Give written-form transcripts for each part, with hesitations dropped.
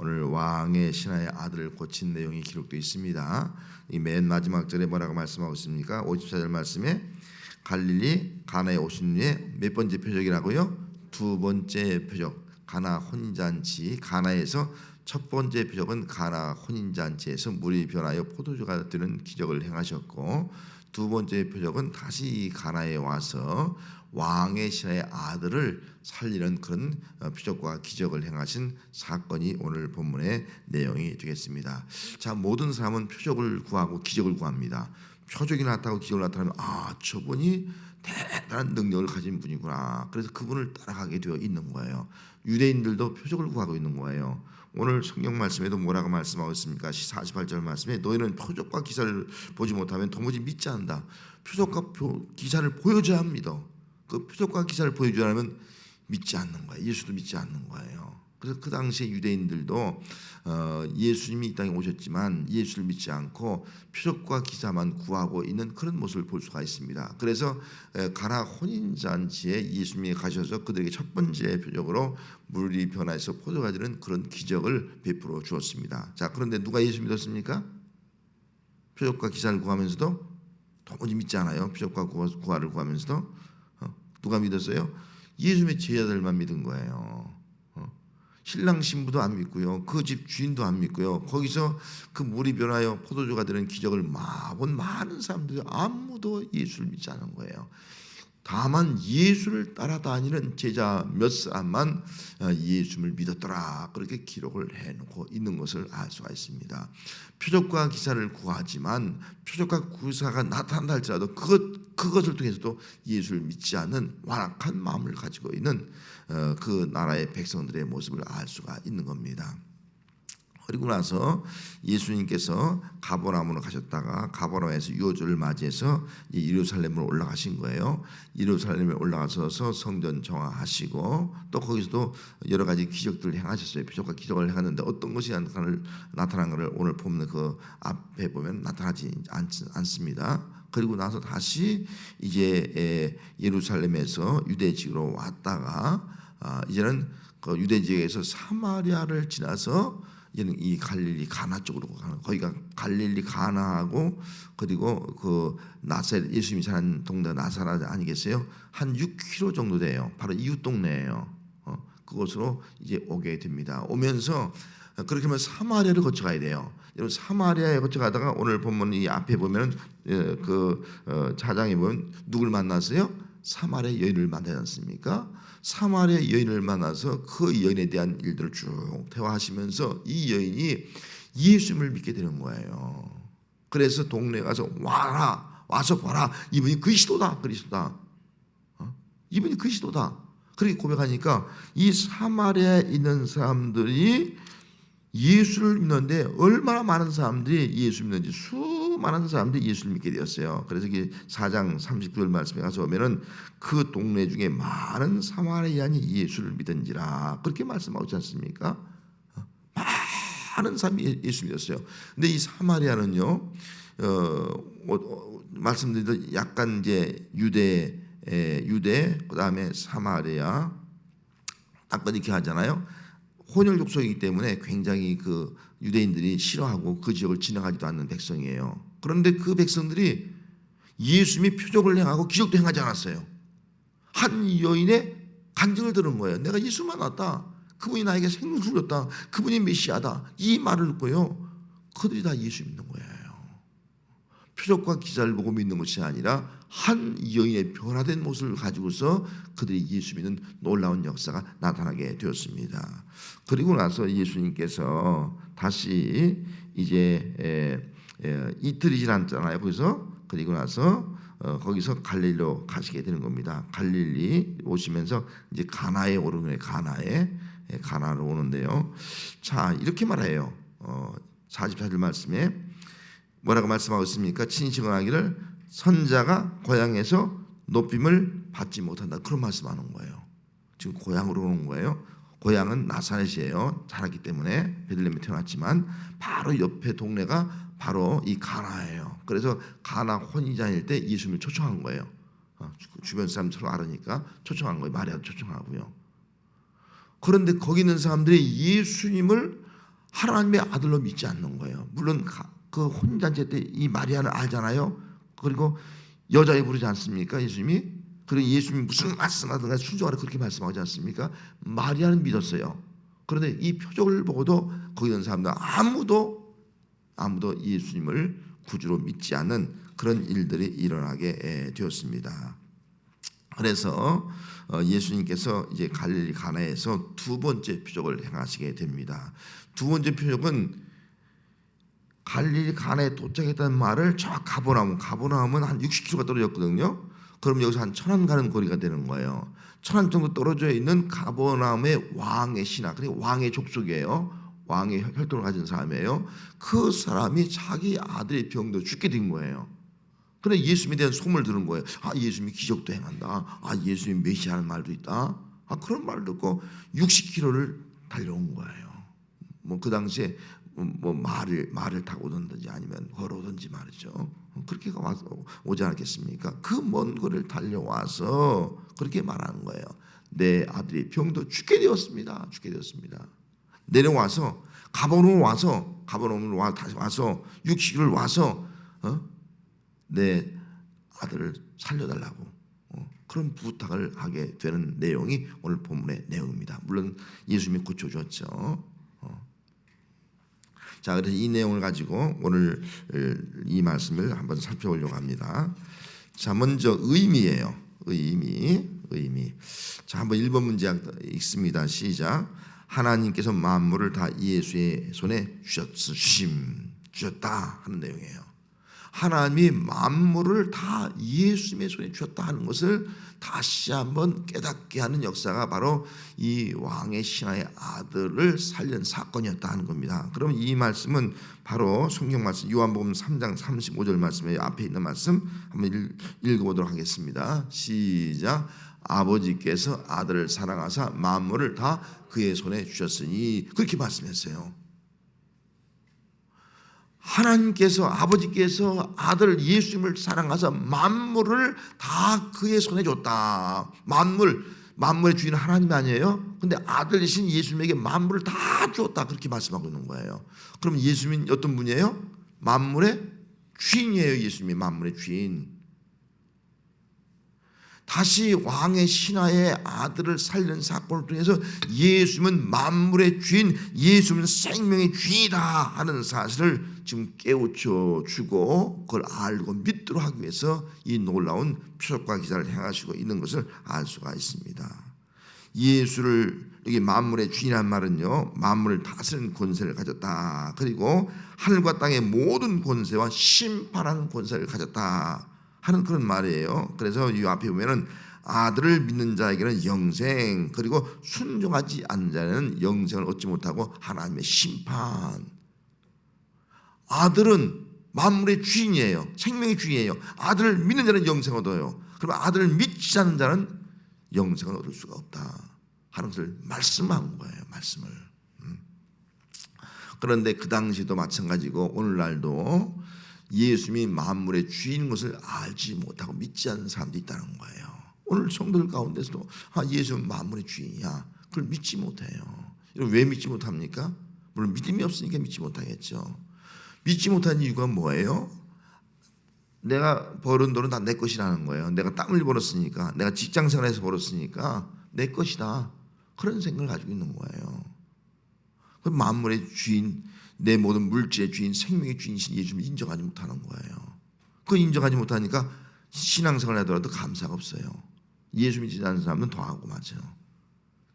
오늘 왕의 신하의 아들을 고친 내용이 기록되어 있습니다. 이 맨 마지막 절에 뭐라고 말씀하고 있습니까? 54절 말씀에 갈릴리 가나에 오신 후에 몇 번째 표적이라고요? 두 번째 표적. 가나 혼인잔치. 가나에서 첫 번째 표적은 가나 혼인잔치에서 물이 변하여 포도주가 되는 기적을 행하셨고, 두 번째 표적은 다시 가나에 와서 왕의 신하의 아들을 살리는 그런 표적과 기적을 행하신 사건이 오늘 본문의 내용이 되겠습니다. 자, 모든 사람은 표적을 구하고 기적을 구합니다. 표적이 나타나고 기적을 나타나면 저분이 대단한 능력을 가진 분이구나. 그래서 그분을 따라가게 되어 있는 거예요. 유대인들도 표적을 구하고 있는 거예요. 오늘 성경 말씀에도 뭐라고 말씀하고 있습니까? 48절 말씀에 너희는 표적과 기사를 보지 못하면 도무지 믿지 않는다. 표적과 기사를 보여줘야 합니다. 그 표적과 기사를 보여줘야 하면 믿지 않는 거예요. 예수도 믿지 않는 거예요. 그래서 그 당시에 유대인들도 예수님이 이 땅에 오셨지만 예수를 믿지 않고 표적과 기사만 구하고 있는 그런 모습을 볼 수가 있습니다. 그래서 가나 혼인잔치에 예수님이 가셔서 그들에게 첫 번째 표적으로 물이 변화해서 포도가 되는 그런 기적을 베풀어 주었습니다. 자, 그런데 누가 예수 믿었습니까? 표적과 기사를 구하면서도 도무지 믿지 않아요. 표적과 구하를 구하면서도 누가 믿었어요? 예수님의 제자들만 믿은 거예요. 신랑 신부도 안 믿고요. 그 집 주인도 안 믿고요. 거기서 그 물이 변하여 포도주가 되는 기적을 본 많은 사람들이 아무도 예수를 믿지 않은 거예요. 다만 예수를 따라다니는 제자 몇 사람만 예수를 믿었더라. 그렇게 기록을 해놓고 있는 것을 알 수가 있습니다. 표적과 기사를 구하지만 표적과 기사가 나타난다 할지라도 그것을 통해서도 예수를 믿지 않는 완악한 마음을 가지고 있는 그 나라의 백성들의 모습을 알 수가 있는 겁니다. 그리고 나서 예수님께서 가버나움으로 가셨다가 가버나움에서 유월절을 맞이해서 예루살렘으로 올라가신 거예요. 예루살렘에 올라가셔서 성전 정화하시고 또 거기서도 여러 가지 기적들을 행하셨어요. 표적과 기적을 행하는데 어떤 것이 나타난 것을 오늘 보면 그 앞에 보면 나타나지 않습니다. 그리고 나서 다시 이제 예루살렘에서 유대 지역으로 왔다가 이제는 그 유대 지역에서 사마리아를 지나서 이 갈릴리 가나 쪽으로 가는, 거기가 갈릴리 가나하고 그리고 그 나사렛, 예수님이 사는 동네 나사렛 아니겠어요? 한 6km 정도 돼요. 바로 이웃 동네예요. 그곳으로 이제 오게 됩니다. 오면서 그렇게 하면 사마리아를 거쳐가야 돼요. 여러분, 사마리아에 거쳐가다가 오늘 본문 이 앞에 보면 그 사장에 보면 누굴 만났어요? 사마리아 여인을 만나지 않습니까? 사마리아 여인을 만나서 그 여인에 대한 일들을 쭉 대화하시면서 이 여인이 예수님을 믿게 되는 거예요. 그래서 동네에 가서 와서 봐라, 이분이 그리스도다. 이분이 그리스도다. 그렇게 고백하니까 이 사마리아에 있는 사람들이 예수를 믿는데 얼마나 많은 사람들이 예수 믿는지 수많은 사람들이 예수를 믿게 되었어요. 그래서 4장 39절 말씀에 가서 보면은 그 동네 중에 많은 사마리아인이 예수를 믿은지라 그렇게 말씀하고 있지 않습니까? 많은 사람이 예수 믿었어요. 근데 이 사마리아는요, 말씀드린 약간 이제 유대 그다음에 사마리아 아까 이렇게 하잖아요. 혼혈 족속이기 때문에 굉장히 그 유대인들이 싫어하고 그 지역을 지나가지도 않는 백성이에요. 그런데 그 백성들이 예수님이 표적을 행하고 기적도 행하지 않았어요. 한 여인의 간증을 들은 거예요. 내가 예수 만났다. 그분이 나에게 생명을 줬다. 그분이 메시아다. 이 말을 듣고요, 그들이 다 예수 믿는 거예요. 표적과 기사를 보고 믿는 것이 아니라 한 여인의 변화된 모습을 가지고서 그들이 예수 믿는 놀라운 역사가 나타나게 되었습니다. 그리고 나서 예수님께서 다시 이제 이틀이 지났잖아요. 그리고 나서 거기서 갈릴리로 가시게 되는 겁니다. 갈릴리 오시면서 이제 가나에 오르는 거예요. 가나로 오는데요. 자, 이렇게 말해요. 44절 말씀에 뭐라고 말씀하고 있습니까? 친식을 하기를 선자가 고향에서 높임을 받지 못한다. 그런 말씀하는 거예요. 지금 고향으로 오는 거예요. 고향은 나사렛이에요. 자랐기 때문에 베들레헴에 태어났지만 바로 옆에 동네가 바로 이 가나예요. 그래서 가나 혼인잔일 때 예수님을 초청한 거예요. 주변 사람 서로 알으니까 초청한 거예요. 마리아도 초청하고요. 그런데 거기 있는 사람들이 예수님을 하나님의 아들로 믿지 않는 거예요. 물론 그 혼인잔치 때 이 마리아는 알잖아요. 그리고 여자애 부르지 않습니까? 예수님이. 그리고 예수님이 무슨 말씀하든가 순종하라 그렇게 말씀하지 않습니까? 마리아는 믿었어요. 그런데 이 표적을 보고도 거기 있는 사람들 아무도 예수님을 구주로 믿지 않는 그런 일들이 일어나게 되었습니다. 그래서 예수님께서 이제 갈릴리 가나에서 두 번째 표적을 행하시게 됩니다. 두 번째 표적은 갈릴리 가나에 도착했다는 말을 저 가버나움은 한 60km가 떨어졌거든요. 그럼 여기서 한 1000안 가는 거리가 되는 거예요. 1000안 정도 떨어져 있는 가버나움의 왕의 신하, 그리고 왕의 족속이에요. 왕의 혈통을 가진 사람이에요. 그 사람이 자기 아들의 병도 죽게 된 거예요. 그런데 예수님에 대한 소문을 들은 거예요. 예수님이 기적도 행한다. 예수님이 메시아라는 말도 있다. 그런 말을 듣고 60km를 달려온 거예요. 뭐 그 당시에 뭐 말을 타고 오든지 아니면 걸어오든지 말이죠. 그렇게 와서 오지 않겠습니까? 그 먼 거리를 달려와서 그렇게 말하는 거예요. 내 아들이 병도 죽게 되었습니다. 내려와서 가버나움으로 다시 와서 60km를 와서 내 아들을 살려달라고 그런 부탁을 하게 되는 내용이 오늘 본문의 내용입니다. 물론 예수님이 고쳐주었죠. 자, 그래서 이 내용을 가지고 오늘 이 말씀을 한번 살펴보려고 합니다. 자, 먼저 의미예요. 의미. 자, 한번 1번 문제 읽습니다. 시작. 하나님께서 만물을 다 예수의 손에 주셨다 하는 내용이에요. 하나님이 만물을 다 예수님의 손에 주셨다 하는 것을 다시 한번 깨닫게 하는 역사가 바로 이 왕의 신하의 아들을 살린 사건이었다 하는 겁니다. 그럼 이 말씀은 바로 성경 말씀 요한복음 3장 35절 말씀에 앞에 있는 말씀 한번 읽어보도록 하겠습니다. 시작. 아버지께서 아들을 사랑하사 만물을 다 그의 손에 주셨으니 그렇게 말씀했어요. 하나님께서 아버지께서 아들 예수님을 사랑하사 만물을 다 그의 손에 줬다. 만물의 주인은 하나님이 아니에요? 근데 아들이신 예수님에게 만물을 다 주었다. 그렇게 말씀하고 있는 거예요. 그럼 예수님은 어떤 분이에요? 만물의 주인이에요. 예수님이 만물의 주인. 다시 왕의 신하의 아들을 살리는 사건을 통해서 예수님은 만물의 주인, 예수님은 생명의 주인이다 하는 사실을 지금 깨우쳐 주고 그걸 알고 믿도록 하기 위해서 이 놀라운 표적과 기사를 행하시고 있는 것을 알 수가 있습니다. 예수를 여기 만물의 주인이라는 말은요, 만물을 다스리는 권세를 가졌다. 그리고 하늘과 땅의 모든 권세와 심판하는 권세를 가졌다 하는 그런 말이에요. 그래서 이 앞에 보면은 아들을 믿는 자에게는 영생, 그리고 순종하지 않는 자는 영생을 얻지 못하고 하나님의 심판. 아들은 만물의 주인이에요. 생명의 주인이에요. 아들을 믿는 자는 영생을 얻어요. 그럼 아들을 믿지 않는 자는 영생을 얻을 수가 없다 하는 것을 말씀한 거예요. 말씀을. 그런데 그 당시도 마찬가지고 오늘날도 예수님이 만물의 주인인 것을 알지 못하고 믿지 않는 사람도 있다는 거예요. 오늘 성도들 가운데서도 예수는 만물의 주인이야. 그걸 믿지 못해요. 왜 믿지 못합니까? 물론 믿음이 없으니까 믿지 못하겠죠. 믿지 못한 이유가 뭐예요? 내가 벌은 돈은 다 내 것이라는 거예요. 내가 땀 흘려 벌었으니까, 내가 직장생활에서 벌었으니까 내 것이다. 그런 생각을 가지고 있는 거예요. 그 만물의 주인, 내 모든 물질의 주인, 생명의 주인이신 예수님을 인정하지 못하는 거예요. 그걸 인정하지 못하니까 신앙생활을 하더라도 감사가 없어요. 예수 믿지 않는 사람은 더하고 맞아요.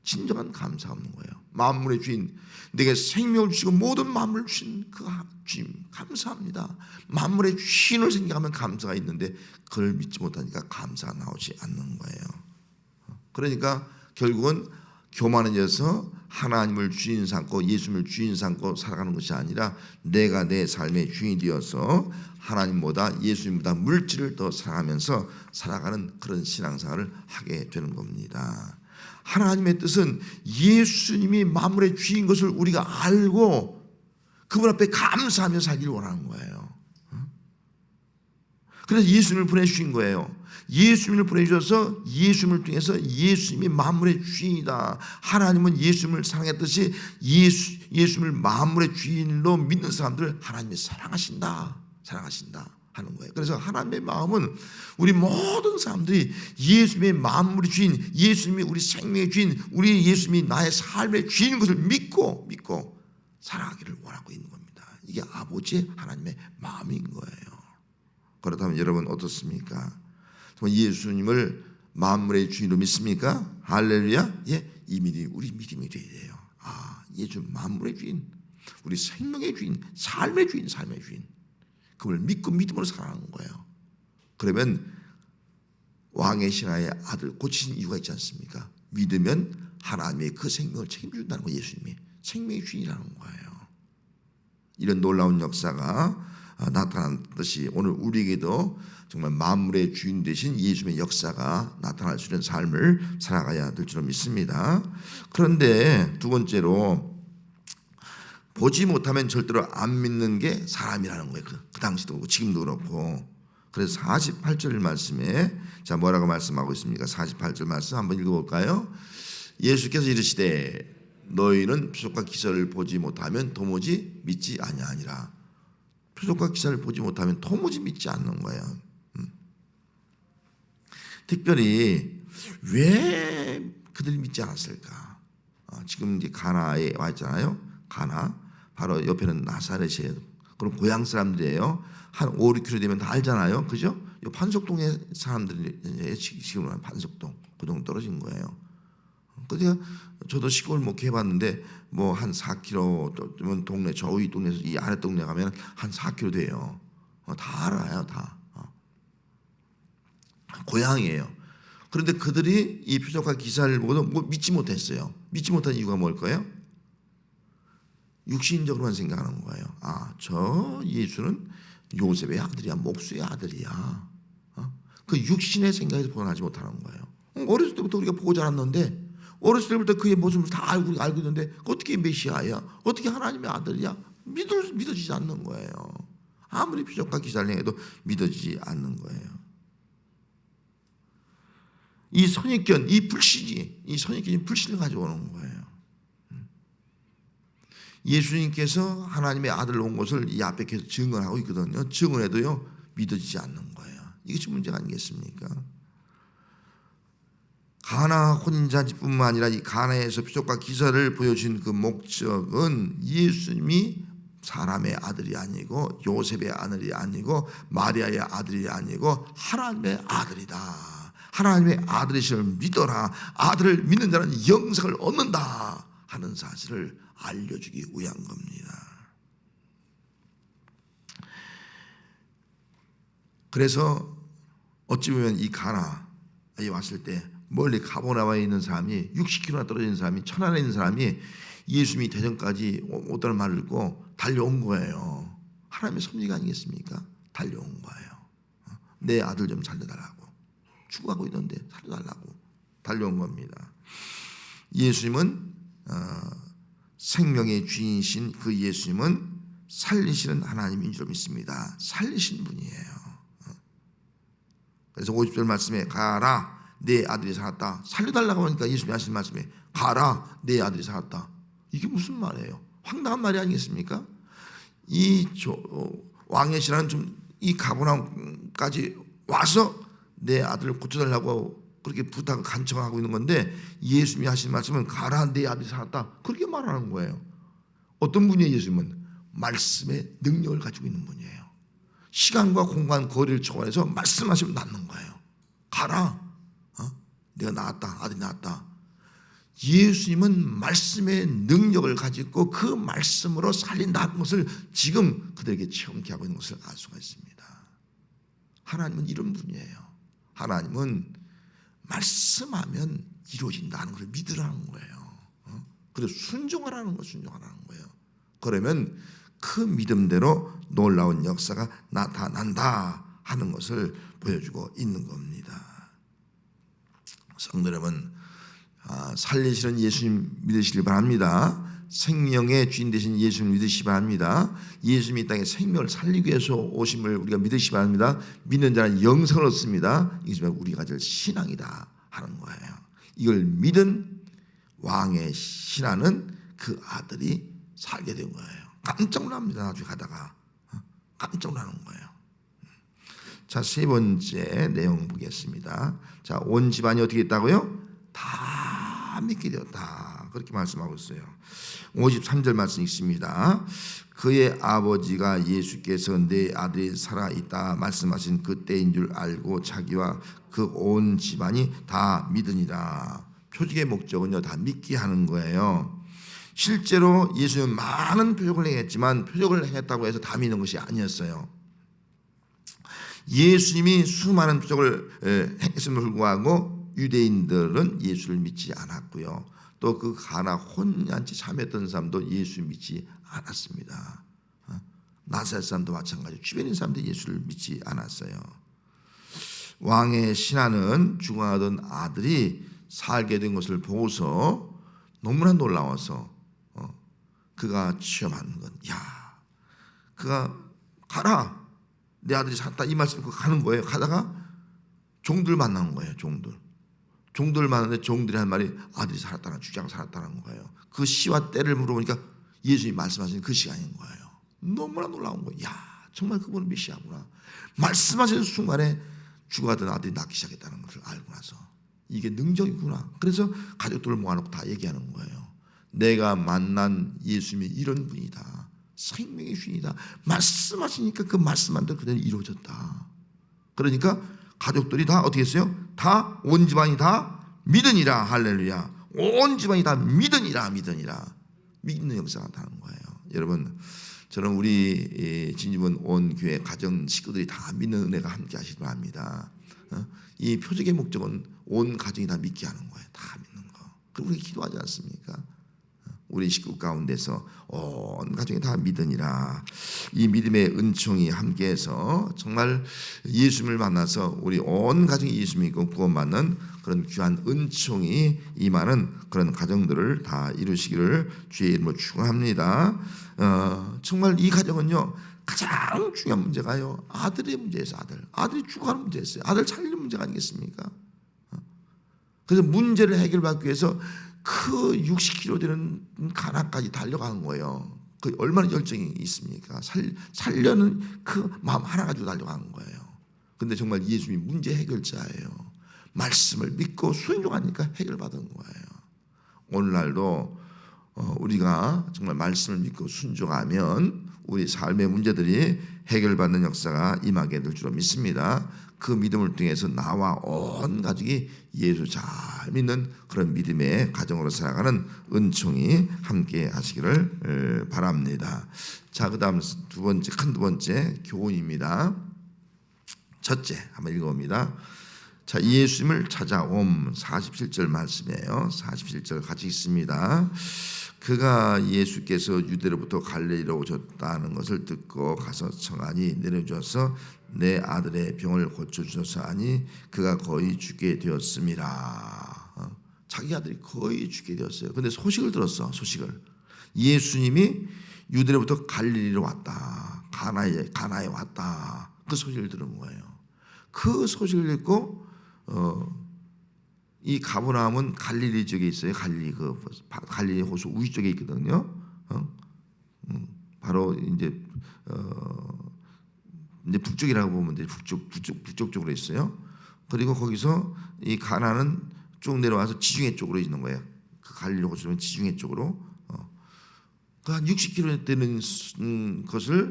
진정한 감사가 없는 거예요. 만물의 주인, 내게 생명을 주시고 모든 만물을 주신 그 주님 감사합니다. 만물의 주인을 생각하면 감사가 있는데 그걸 믿지 못하니까 감사가 나오지 않는 거예요. 그러니까 결국은 교만해져서 하나님을 주인 삼고 예수님을 주인 삼고 살아가는 것이 아니라 내가 내 삶의 주인이 되어서 하나님보다 예수님보다 물질을 더 사랑하면서 살아가는 그런 신앙생활을 하게 되는 겁니다. 하나님의 뜻은 예수님이 만물의 주인 것을 우리가 알고 그분 앞에 감사하며 살기를 원하는 거예요. 그래서 예수님을 보내주신 거예요. 예수님을 보내주셔서 예수님을 통해서 예수님이 만물의 주인이다. 하나님은 예수님을 사랑했듯이 예수님을 만물의 주인으로 믿는 사람들을 하나님이 사랑하신다 하는 거예요. 그래서 하나님의 마음은 우리 모든 사람들이 예수님의 만물의 주인, 예수님이 우리 생명의 주인, 우리 예수님이 나의 삶의 주인인 것을 믿고 살아가기를 원하고 있는 겁니다. 이게 아버지의 하나님의 마음인 거예요. 그렇다면 여러분 어떻습니까? 정말 예수님을 만물의 주인으로 믿습니까? 할렐루야. 예, 이 믿음이 우리 믿음이 되어야 돼요. 예수 만물의 주인, 우리 생명의 주인, 삶의 주인. 그걸 믿고 믿음으로 살아가는 거예요. 그러면 왕의 신하의 아들 고치신 이유가 있지 않습니까? 믿으면 하나님의 그 생명을 책임준다는 거예요. 예수님이 생명의 주인이라는 거예요. 이런 놀라운 역사가 나타났듯이 오늘 우리에게도 정말 만물의 주인 되신 예수님의 역사가 나타날 수 있는 삶을 살아가야 될 줄 믿습니다. 그런데 두 번째로 보지 못하면 절대로 안 믿는 게 사람이라는 거예요. 그 당시도 그렇고 지금도 그렇고. 그래서 48절 말씀에 자 뭐라고 말씀하고 있습니까? 48절 말씀 한번 읽어볼까요? 예수께서 이르시되 너희는 표적과 기사를 보지 못하면 도무지 믿지 아니하니라. 표적과 기사를 보지 못하면 도무지 믿지 않는 거예요. 특별히 왜 그들이 믿지 않았을까? 지금 이제 가나에 와 있잖아요. 가나 바로 옆에는 나사렛이에요. 그럼 고향 사람들이에요. 한 5, 6km 되면 다 알잖아요. 그죠? 이 판석동의 사람들이 지금은 판석동 그 정도 떨어진 거예요. 그래서 저도 시골 뭐 해봤는데 뭐 한 4km 동네 저 위 동네에서 이 아래 동네 가면 한 4km 돼요. 다 알아요, 다. 고향이에요. 그런데 그들이 이 표적과 기사를 보고도 뭐 믿지 못했어요. 믿지 못한 이유가 뭘까요? 육신적으로만 생각하는 거예요. 저 예수는 요셉의 아들이야, 목수의 아들이야. 그 육신의 생각에서 벗어나지 못하는 거예요. 어렸을 때부터 우리가 보고 자랐는데, 어렸을 때부터 그의 모습을 다 알고 있는데 어떻게 메시아야? 어떻게 하나님의 아들이야? 믿어지지 않는 거예요. 아무리 표적과 기사를 행해도 믿어지지 않는 거예요. 이 선입견, 이 선입견이 불신을 가져오는 거예요. 예수님께서 하나님의 아들로 온 것을 이 앞에 계속 증언하고 있거든요. 증언해도요 믿어지지 않는 거예요. 이것이 문제가 아니겠습니까? 가나 혼인잔치뿐만 아니라 이 가나에서 표적과 기사를 보여준 그 목적은 예수님이 사람의 아들이 아니고 요셉의 아들이 아니고 마리아의 아들이 아니고 하나님의 아들이다. 하나님의 아들이심을 믿어라. 아들을 믿는 자는 영생을 얻는다 하는 사실을 알려주기 위한 겁니다. 그래서 어찌 보면 이 가나에 왔을 때 멀리 가보나와에 있는 사람이 60km나 떨어진 사람이 천안에 있는 사람이 예수님이 대전까지 오다는 말을 듣고 달려온 거예요. 하나님의 섭리가 아니겠습니까? 달려온 거예요. 내 아들 좀 살려달라고. 죽어가고 있는데 살려달라고 달려온 겁니다. 예수님은 생명의 주인이신 그 예수님은 살리시는 하나님인 줄 믿습니다. 살리신 분이에요. 그래서 50절 말씀에 가라 내 아들이 살았다. 살려달라고 하니까 예수님이 하신 말씀에 가라 내 아들이 살았다. 이게 무슨 말이에요? 황당한 말이 아니겠습니까? 이 왕의 신하는 좀 이 가버나움까지 와서 내 아들을 고쳐달라고 그렇게 부탁을 간청하고 있는 건데 예수님이 하신 말씀은 가라 내 아들이 살았다. 그렇게 말하는 거예요. 어떤 분이에요? 예수님은 말씀의 능력을 가지고 있는 분이에요. 시간과 공간 거리를 초월해서 말씀하시면 낫는 거예요. 가라. 내가 나았다. 아들이 나았다. 예수님은 말씀의 능력을 가지고 그 말씀으로 살린다는 것을 지금 그들에게 체험케 하고 있는 것을 알 수가 있습니다. 하나님은 이런 분이에요. 하나님은 말씀하면 이루어진다는 것을 믿으라는 거예요. 그래서 순종하라는 거예요. 그러면 그 믿음대로 놀라운 역사가 나타난다 하는 것을 보여주고 있는 겁니다. 성도 여러분, 살리시는 예수님 믿으시길 바랍니다. 생명의 주인 되신 예수님을 믿으시기 바랍니다. 예수님이 이 땅에 생명을 살리기 위해서 오심을 우리가 믿으시기 바랍니다. 믿는 자는 영생을 얻습니다. 이것이 우리가 가질 신앙이다 하는 거예요. 이걸 믿은 왕의 신하는 그 아들이 살게 된 거예요. 깜짝 놀랍니다. 나중에 가다가 깜짝 놀라는 거예요. 자, 세 번째 내용 보겠습니다. 자, 온 집안이 어떻게 했다고요? 다 믿게 되었다. 그렇게 말씀하고 있어요. 53절 말씀 있습니다. 그의 아버지가 예수께서 내 아들이 살아있다 말씀하신 그때인 줄 알고 자기와 그 온 집안이 다 믿으니라. 표적의 목적은요, 다 믿게 하는 거예요. 실제로 예수님은 많은 표적을 행했지만 표적을 행했다고 해서 다 믿는 것이 아니었어요. 예수님이 수많은 표적을 행했음에도 불구하고 유대인들은 예수를 믿지 않았고요. 또 그 가나 혼인잔치 참여했던 사람도 예수 믿지 않았습니다. 나사렛 사람도 마찬가지로 주변인 사람들이 예수를 믿지 않았어요. 왕의 신하는 죽어가던 아들이 살게 된 것을 보고서 너무나 놀라워서 그가 체험하는 건, 야, 그가 가라, 내 아들이 살았다 이 말씀 그 가는 거예요. 가다가 종들 만나는 거예요. 종들 만났는데 종들이 한 말이 아들이 살았다는, 주장 살았다는 거예요. 그 시와 때를 물어보니까 예수님이 말씀하신 그 시간인 거예요. 너무나 놀라운 거예요. 야, 정말 그분은 메시아구나. 말씀하시는 순간에 죽어가던 아들이 낫기 시작했다는 것을 알고 나서 이게 능력이구나. 그래서 가족들을 모아놓고 다 얘기하는 거예요. 내가 만난 예수님이 이런 분이다. 생명의 주인이다. 말씀하시니까 그 말씀만 대로 그대로 이루어졌다. 그러니까 가족들이 다 어떻게 했어요? 다 온 집안이 다 믿으니라. 할렐루야. 온 집안이 다 믿으니라. 믿는 역사가 나타나는 거예요. 여러분, 저는 우리 진주본 온 교회 가정 식구들이 다 믿는 은혜가 함께 하시기 바랍니다. 이 표적의 목적은 온 가정이 다 믿게 하는 거예요. 다 믿는 거. 그리고 우리 기도하지 않습니까? 우리 식구 가운데서 온 가정이 다 믿으니라. 이 믿음의 은총이 함께해서 정말 예수님을 만나서 우리 온 가정이 예수 믿고 구원받는 그런 귀한 은총이 임하는 그런 가정들을 다 이루시기를 주의 이름으로 축원합니다. 정말 이 가정은요, 가장 중요한 문제가요, 아들의 문제였어요. 아들이 죽어가는 문제였어요. 아들 살리는 문제가 아니겠습니까? 그래서 문제를 해결받기 위해서 그 60km 되는 가나까지 달려가는 거예요. 그 얼마나 열정이 있습니까? 살려는 그 마음 하나 가지고 달려가는 거예요. 근데 정말 예수님이 문제 해결자예요. 말씀을 믿고 순종하니까 해결받은 거예요. 오늘날도 우리가 정말 말씀을 믿고 순종하면 우리 삶의 문제들이 해결받는 역사가 임하게 될 줄로 믿습니다. 그 믿음을 통해서 나와 온 가족이 예수 잘 믿는 그런 믿음의 가정으로 살아가는 은총이 함께 하시기를 바랍니다. 자, 그 다음 두 번째 교훈입니다. 첫째, 한번 읽어봅니다. 자, 예수님을 찾아옴. 47절 말씀이에요. 47절 같이 읽습니다. 그가 예수께서 유대로부터 갈릴리로 오셨다는 것을 듣고 가서 청하니 내려주어서 내 아들의 병을 고쳐주소서 하니 그가 거의 죽게 되었습니다. 자기 아들이 거의 죽게 되었어요. 근데 소식을 들었어. 소식을. 예수님이 유대로부터 갈릴리로 왔다. 가나에 왔다. 그 소식을 들은 거예요. 그 소식을 듣고 이 가버나움은 갈릴리 지역에 있어요. 갈릴리 호수 우위 쪽에 있거든요. 바로 이제 북쪽이라고 보면 돼. 북쪽 쪽으로 있어요. 그리고 거기서 이 가나는 쭉 내려와서 지중해 쪽으로 있는 거예요. 그 갈릴리 호수는 지중해 쪽으로. 그 한 60km 되는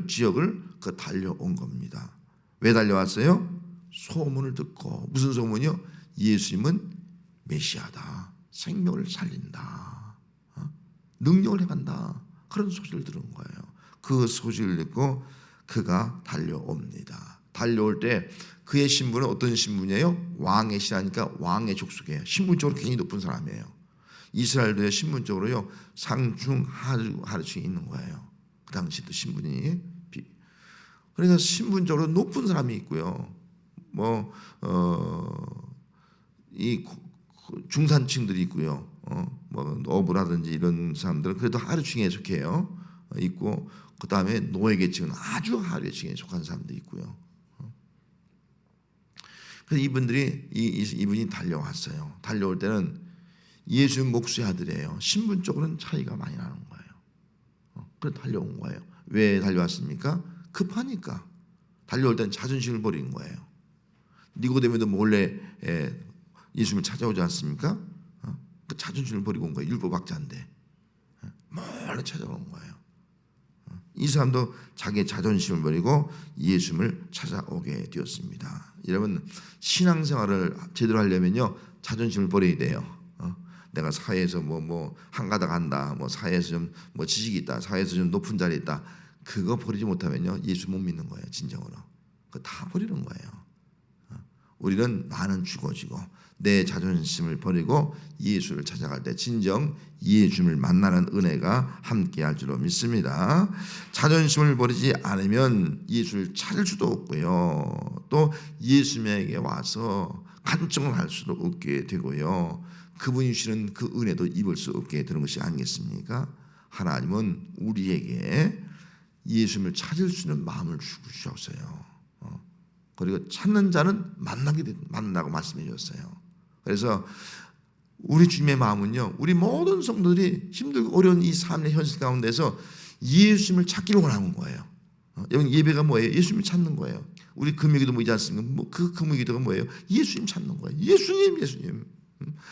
지역을 달려온 겁니다. 왜 달려왔어요? 소문을 듣고. 무슨 소문이요? 예수님은 메시아다. 생명을 살린다. 능력을 행한다. 그런 소식을 들은 거예요. 그 소식을 듣고 그가 달려옵니다. 달려올 때 그의 신분은 어떤 신분이에요? 왕의 신하니까 왕의 족속이에요. 신분적으로 굉장히 높은 사람이에요. 이스라엘도요, 신분적으로요, 상중 하류층이 있는 거예요. 그 당시도 신분이. 그러니까 신분적으로 높은 사람이 있고요. 이 중산층들이 있고요. 뭐 노부라든지 이런 사람들은 그래도 하류층에 속해요. 있고 그 다음에 노예계층은 아주 하류층에 속한 사람도 있고요. 그래서 이분들이 이분이 달려왔어요. 달려올 때는 예수 목수의 아들이에요. 신분적으로는 차이가 많이 나는 거예요. 그래서 달려온 거예요. 왜 달려왔습니까? 급하니까. 달려올 때는 자존심을 버리는 거예요. 니고데모도 몰래 예수님을 찾아오지 않습니까? 그 자존심을 버리고 온 거예요. 율법학자인데 몰래 찾아오는 거예요. 이 사람도 자기의 자존심을 버리고 예수님을 찾아오게 되었습니다. 여러분 신앙생활을 제대로 하려면요 자존심을 버려야 돼요. 내가 사회에서 뭐 한가닥 한다, 뭐 사회에서 좀 뭐 지식이 있다, 사회에서 좀 높은 자리에 있다, 그거 버리지 못하면요 예수 못 믿는 거예요. 진정으로 그거 다 버리는 거예요. 우리는 나는 죽어지고 내 자존심을 버리고 예수를 찾아갈 때 진정 예수님을 만나는 은혜가 함께할 줄로 믿습니다. 자존심을 버리지 않으면 예수를 찾을 수도 없고요. 또 예수님에게 와서 간청을 할 수도 없게 되고요. 그분이 주시는 그 은혜도 입을 수 없게 되는 것이 아니겠습니까? 하나님은 우리에게 예수님을 찾을 수 있는 마음을 주셨어요. 그리고 찾는 자는 만나고 말씀해 주셨어요. 그래서 우리 주님의 마음은요, 우리 모든 성도들이 힘들고 어려운 이 삶의 현실 가운데서 예수님을 찾기를 원하는 거예요. 여러분 예배가 뭐예요? 예수님 찾는 거예요. 우리 금요기도 뭐이지 않습니까? 그 금요기도가 뭐예요? 예수님 찾는 거예요. 예수님.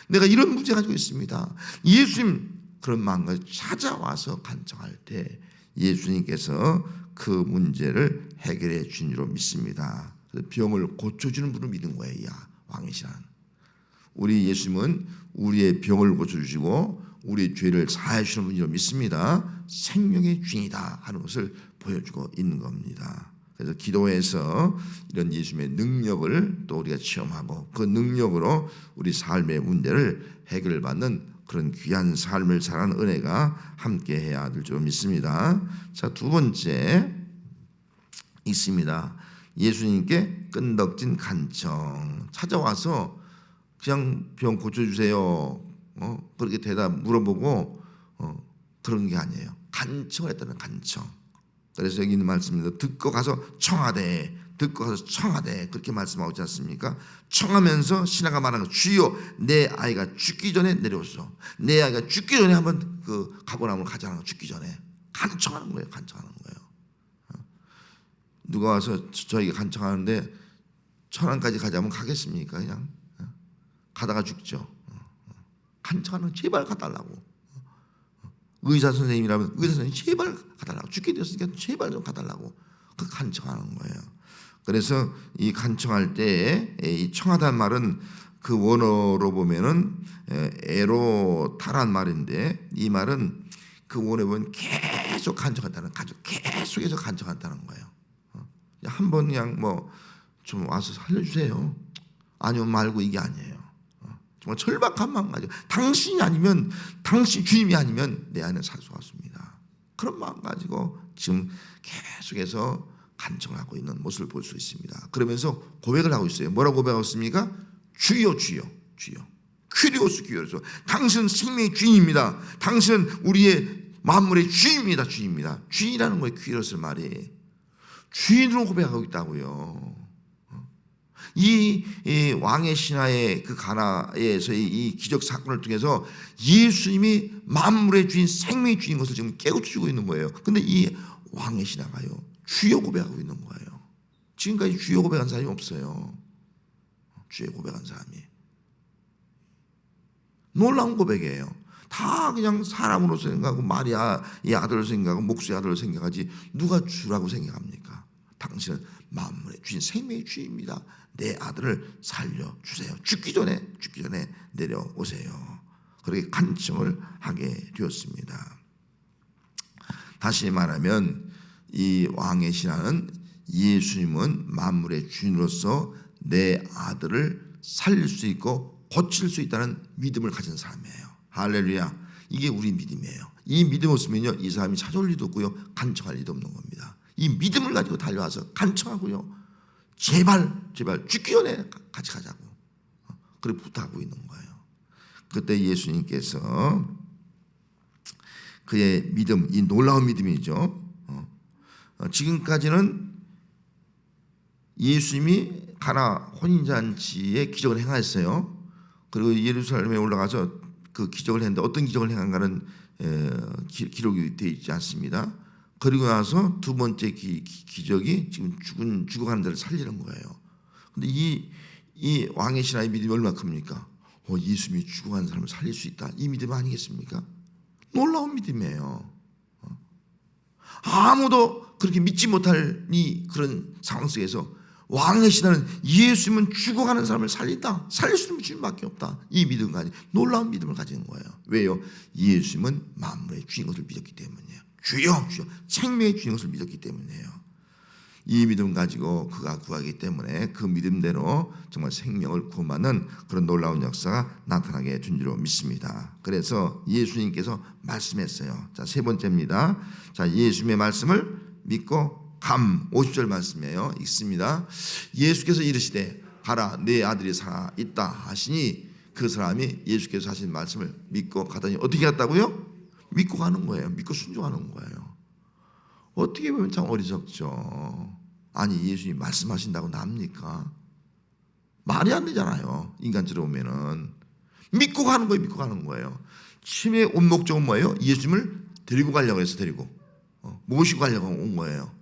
내가 이런 문제 가지고 있습니다. 예수님 그런 마음과 찾아와서 간청할 때 예수님께서 그 문제를 해결해 주신 줄로 믿습니다. 병을 고쳐주는 분을 믿는 거예요. 왕이시란 우리 예수님은 우리의 병을 고쳐주시고 우리의 죄를 사해 주시는 분이라 믿습니다. 생명의 주인이다 하는 것을 보여주고 있는 겁니다. 그래서 기도에서 이런 예수님의 능력을 또 우리가 체험하고 그 능력으로 우리 삶의 문제를 해결받는 그런 귀한 삶을 살아가는 은혜가 함께해야 될 줄 믿습니다. 자, 두 번째 있습니다. 예수님께 끈덕진 간청. 찾아와서 그냥 병 고쳐주세요 그렇게 물어보고 그런 게 아니에요. 간청을 했다는 간청. 그래서 여기 있는 말씀입니다. 듣고 가서 청하되 그렇게 말씀하고 있지 않습니까? 청하면서 신하가 말하는 거, 주여 내 아이가 죽기 전에 내려오소. 내 아이가 죽기 전에 한번 그 가버나움을 가자는 거. 죽기 전에 간청하는 거예요. 간청하는 거예요. 누가 와서 저에게 간청하는데 천안까지 가자면 가겠습니까? 그냥 가다가 죽죠. 간청하는 제발 가달라고. 의사 선생님이라면 의사 선생님 제발 가달라고. 죽게 되었으니까 제발 좀 가달라고. 그 간청하는 거예요. 그래서 이 간청할 때 이 청하다는 말은 그 원어로 보면은 에로타란 말인데 이 말은 그 원어에 보면 계속 간청한다는 계속해서 간청한다는 거예요. 한 번 그냥 뭐 좀 와서 살려주세요. 아니면 말고 이게 아니에요. 정말 절박한 마음 가지고 당신이 아니면 당신 주님이 아니면 내 안에 살 수 없습니다. 그런 마음 가지고 지금 계속해서 간청하고 있는 모습을 볼 수 있습니다. 그러면서 고백을 하고 있어요. 뭐라고 고백하고 있습니까? 주여 퀴리오스 기어서 당신은 생명의 주인입니다. 당신은 우리의 만물의 주인입니다. 주인이라는 거예요. 퀴리오스 말이 주인으로 고백하고 있다고요. 이 왕의 신하의 그 가나에서의 이 기적 사건을 통해서 예수님이 만물의 주인, 생명의 주인 것을 지금 깨우치고 있는 거예요. 근데 이 왕의 신하가요, 주여 고백하고 있는 거예요. 지금까지 주여 고백한 사람이 없어요. 주여 고백한 사람이. 놀라운 고백이에요. 다 그냥 사람으로서 생각하고 마리아의 아들로 생각하고 목수의 아들로 생각하지 누가 주라고 생각합니까? 당신은 만물의 주인, 생명의 주인입니다. 내 아들을 살려주세요. 죽기 전에 내려오세요. 그렇게 간청을 하게 되었습니다. 다시 말하면 이 왕의 신하는 예수님은 만물의 주인으로서 내 아들을 살릴 수 있고 고칠 수 있다는 믿음을 가진 사람이에요. 할렐루야. 이게 우리 믿음이에요. 이 믿음 없으면요 이 사람이 찾아올 리도 없고요 간청할 리도 없는 겁니다. 이 믿음을 가지고 달려와서 간청하고요 제발 죽기 전에 같이 가자고 그렇게 부탁하고 있는 거예요. 그때 예수님께서 그의 믿음, 이 놀라운 믿음이죠. 지금까지는 예수님이 가나 혼인잔치에 기적을 행하였어요. 그리고 예루살렘에 올라가서 그 기적을 했는데 어떤 기적을 행한가는 기록이 되어 있지 않습니다. 그리고 나서 두 번째 기적이 지금 죽어가는 데를 살리는 거예요. 근데 이 왕의 신하의 믿음이 얼마나 큽니까? 예수님이 죽어가는 사람을 살릴 수 있다. 이 믿음 아니겠습니까? 놀라운 믿음이에요. 아무도 그렇게 믿지 못할 그런 상황 속에서 왕의 신하는 예수님은 죽어가는 사람을 살린다. 살릴 수 있는 주님밖에 없다. 이 믿음 가지 놀라운 믿음을 가진 거예요. 왜요? 예수님은 만물의 주인 것을 믿었기 때문이에요. 주여 주여 생명의 주인 것을 믿었기 때문이에요. 이 믿음 가지고 그가 구하기 때문에 그 믿음대로 정말 생명을 구원하는 그런 놀라운 역사가 나타나게 된 줄로 믿습니다. 그래서 예수님께서 말씀했어요. 자, 세 번째입니다. 자, 예수님의 말씀을 믿고 50절 말씀이에요. 읽습니다. 예수께서 이르시되 가라 내 아들이 살아 있다 하시니 그 사람이 예수께서 하신 말씀을 믿고 가더니 어떻게 갔다고요? 믿고 가는 거예요. 믿고 순종하는 거예요. 어떻게 보면 참 어리석죠. 아니 예수님이 말씀하신다고 납니까? 말이 안 되잖아요. 인간적으로 보면은 믿고 가는 거예요. 믿고 가는 거예요. 치매의 온 목적은 뭐예요? 예수님을 데리고 가려고 해서 모시고 가려고 온 거예요.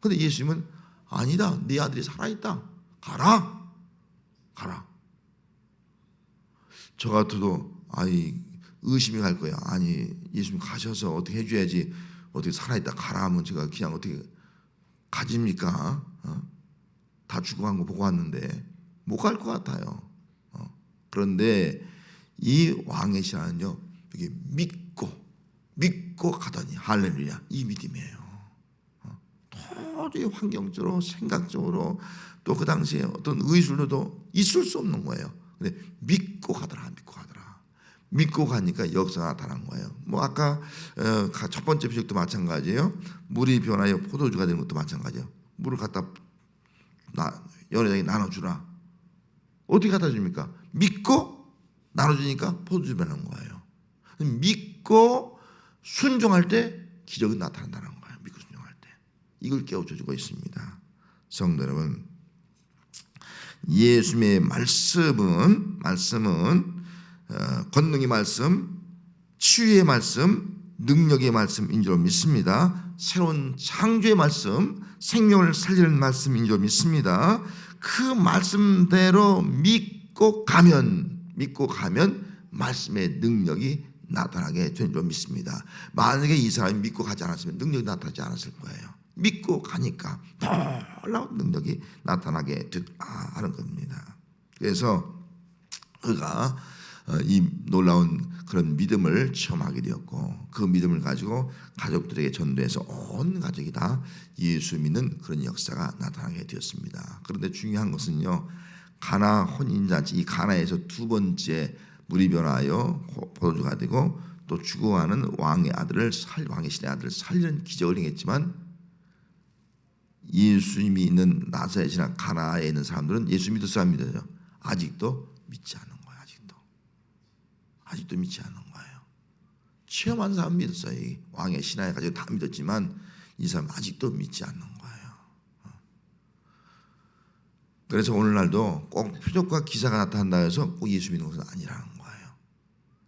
근데 예수님은 아니다. 네 아들이 살아있다. 가라. 저 같아도 의심이 갈 거예요. 아니 예수님 가셔서 어떻게 해줘야지. 어떻게 살아있다 가라 하면 제가 그냥 어떻게 가집니까? 다 죽어간 거 보고 왔는데 못 갈 것 같아요. 그런데 이 왕의 신하는요 이게 믿고 가더니 할렐루야 이 믿음이에요. 도저히 환경적으로 생각적으로 또 그 당시에 어떤 의술로도 있을 수 없는 거예요. 근데 믿고 가더라. 믿고 가니까 역사가 나타난 거예요. 아까 첫 번째 표적도 마찬가지예요. 물이 변하여 포도주가 되는 것도 마찬가지예요. 물을 갖다 여러 나눠주라. 어떻게 갖다 줍니까? 믿고 나눠주니까 포도주 변하는 거예요. 믿고 순종할 때 기적이 나타난다는 거예요. 믿고 순종할 때. 이걸 깨우쳐주고 있습니다. 성도 여러분, 예수님의 말씀은 권능의 말씀, 치유의 말씀, 능력의 말씀인 줄 믿습니다. 새로운 창조의 말씀, 생명을 살리는 말씀인 줄 믿습니다. 그 말씀대로 믿고 가면 말씀의 능력이 나타나게 된 줄 믿습니다. 만약에 이 사람이 믿고 가지 않았으면 능력이 나타나지 않았을 거예요. 믿고 가니까 놀라운 능력이 나타나게 하는 겁니다. 그래서 그가 이 놀라운 그런 믿음을 체험하게 되었고 그 믿음을 가지고 가족들에게 전도해서 온 가족이 다 예수 믿는 그런 역사가 나타나게 되었습니다. 그런데 중요한 것은요, 가나 혼인잔치, 이 가나에서 두 번째 물이 변하여 포도주가 되고 또 죽어가는 왕의 신의 아들을 살리는 기적을 행했지만 예수님이 있는 나사렛이나 가나에 있는 사람들은 예수 믿었어요, 안 믿어요? 아직도 믿지 않는 거예요. 아직도 믿지 않는 거예요. 체험한 사람 믿었어요. 이 왕의 신하에 가지고 다 믿었지만 이 사람 아직도 믿지 않는 거예요. 그래서 오늘날도 꼭 표적과 기사가 나타난다 해서 꼭 예수 믿는 것은 아니라는 거예요.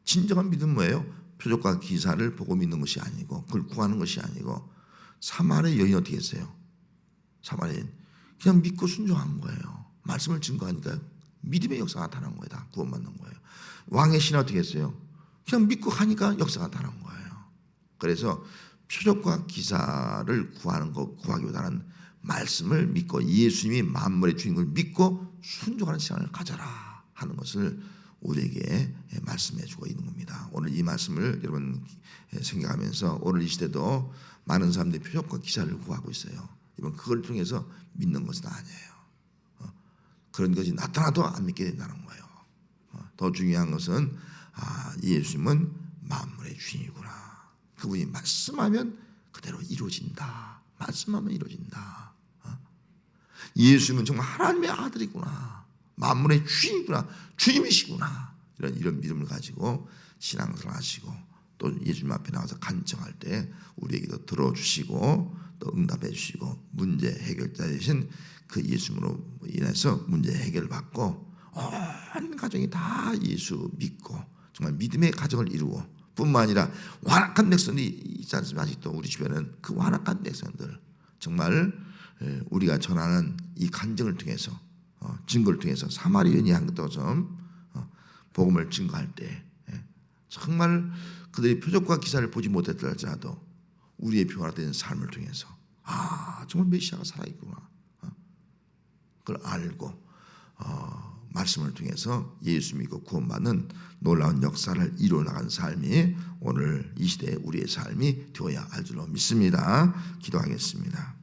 진정한 믿음은 뭐예요? 표적과 기사를 보고 믿는 것이 아니고 그걸 구하는 것이 아니고 사마리아 여인 어떻게 했어요? 사마리아 여인 그냥 믿고 순종한 거예요. 말씀을 증거하니까 믿음의 역사가 나타난 거예요. 다 구원받는 거예요. 왕의 신하 어떻게 했어요? 그냥 믿고 가니까 역사가 나타난 거예요. 그래서 표적과 기사를 구하기보다는 말씀을 믿고 예수님이 만물의 주인을 믿고 순종하는 시간을 가져라 하는 것을 우리에게 말씀해 주고 있는 겁니다. 오늘 이 말씀을 여러분 생각하면서 오늘 이 시대도 많은 사람들이 표적과 기사를 구하고 있어요. 이번 그걸 통해서 믿는 것은 아니에요. 그런 것이 나타나도 안 믿게 된다는 거예요. 더 중요한 것은 예수님은 만물의 주인이구나. 그분이 말씀하면 그대로 이루어진다. 말씀하면 이루어진다. 예수님은 정말 하나님의 아들이구나. 만물의 주인이구나. 주님이시구나. 이런 믿음을 가지고 신앙생활 하시고 또 예수님 앞에 나와서 간청할 때 우리에게도 들어주시고 또 응답해 주시고 문제 해결자 되신 그 예수님으로 인해서 문제 해결받고 온 가정이 다 예수 믿고 정말 믿음의 가정을 이루고 뿐만 아니라 완악한 백성들이 있지 않습니까? 아직도 우리 주변에는 그 완악한 백성들 정말 우리가 전하는 이 간증을 통해서 증거를 통해서 사마리아인이 한 것처럼 복음을 증거할 때 정말 그들이 표적과 기사를 보지 못했더라도 우리의 변화된 삶을 통해서 정말 메시아가 살아있구나 그걸 알고 말씀을 통해서 예수 믿고 구원받는 놀라운 역사를 이루어나간 삶이 오늘 이 시대의 우리의 삶이 되어야 할 줄로 믿습니다. 기도하겠습니다.